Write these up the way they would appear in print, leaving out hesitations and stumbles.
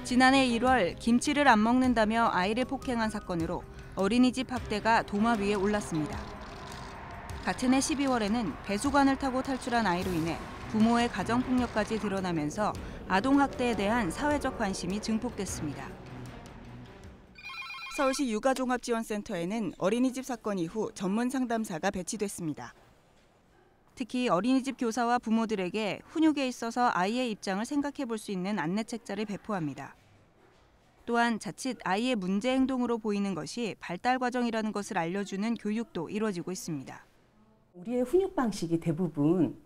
지난해 1월 김치를 안 먹는다며 아이를 폭행한 사건으로 어린이집 학대가 도마 위에 올랐습니다. 같은 해 12월에는 배수관을 타고 탈출한 아이로 인해 부모의 가정폭력까지 드러나면서 아동학대에 대한 사회적 관심이 증폭됐습니다. 서울시 육아종합지원센터에는 어린이집 사건 이후 전문 상담사가 배치됐습니다. 특히 어린이집 교사와 부모들에게 훈육에 있어서 아이의 입장을 생각해 볼 수 있는 안내 책자를 배포합니다. 또한 자칫 아이의 문제 행동으로 보이는 것이 발달 과정이라는 것을 알려주는 교육도 이루어지고 있습니다. 우리의 훈육 방식이 대부분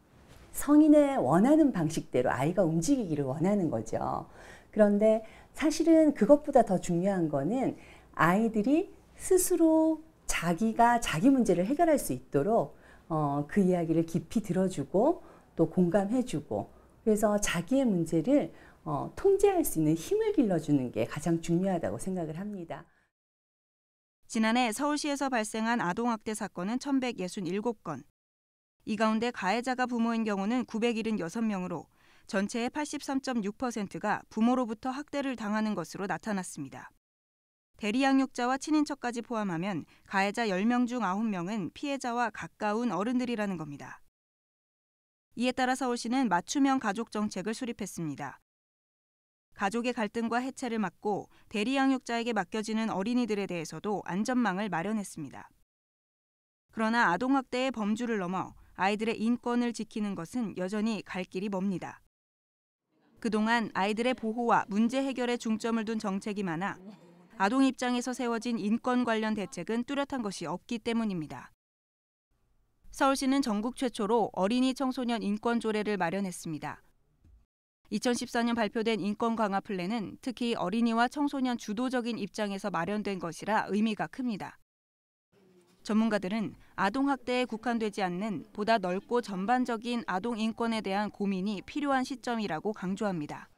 성인의 원하는 방식대로 아이가 움직이기를 원하는 거죠. 그런데 사실은 그것보다 더 중요한 거는 아이들이 스스로 자기가 자기 문제를 해결할 수 있도록 그 이야기를 깊이 들어주고 또 공감해주고 그래서 자기의 문제를 통제할 수 있는 힘을 길러주는 게 가장 중요하다고 생각을 합니다. 지난해 서울시에서 발생한 아동학대 사건은 1,167건. 이 가운데 가해자가 부모인 경우는 976명으로 전체의 83.6%가 부모로부터 학대를 당하는 것으로 나타났습니다. 대리양육자와 친인척까지 포함하면 가해자 10명 중 9명은 피해자와 가까운 어른들이라는 겁니다. 이에 따라 서울시는 맞춤형 가족 정책을 수립했습니다. 가족의 갈등과 해체를 막고 대리양육자에게 맡겨지는 어린이들에 대해서도 안전망을 마련했습니다. 그러나 아동학대의 범주를 넘어 아이들의 인권을 지키는 것은 여전히 갈 길이 멉니다. 그동안 아이들의 보호와 문제 해결에 중점을 둔 정책이 많아 아동 입장에서 세워진 인권 관련 대책은 뚜렷한 것이 없기 때문입니다. 서울시는 전국 최초로 어린이 청소년 인권 조례를 마련했습니다. 2014년 발표된 인권 강화 플랜은 특히 어린이와 청소년 주도적인 입장에서 마련된 것이라 의미가 큽니다. 전문가들은 아동학대에 국한되지 않는 보다 넓고 전반적인 아동 인권에 대한 고민이 필요한 시점이라고 강조합니다.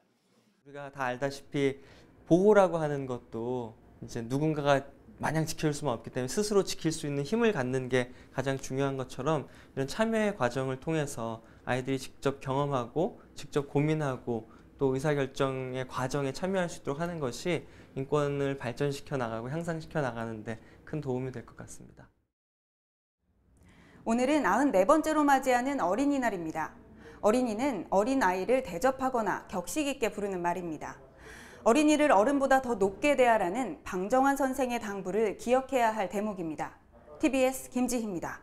우리가 다 알다시피 보호라고 하는 것도 이제 누군가가 마냥 지킬 수는 없기 때문에 스스로 지킬 수 있는 힘을 갖는 게 가장 중요한 것처럼 이런 참여의 과정을 통해서 아이들이 직접 경험하고 직접 고민하고 또 의사결정의 과정에 참여할 수 있도록 하는 것이 인권을 발전시켜 나가고 향상시켜 나가는 데 큰 도움이 될 것 같습니다. 오늘은 94번째로 맞이하는 어린이날입니다. 어린이는 어린아이를 대접하거나 격식 있게 부르는 말입니다. 어린이를 어른보다 더 높게 대하라는 방정환 선생의 당부를 기억해야 할 대목입니다. TBS 김지희입니다.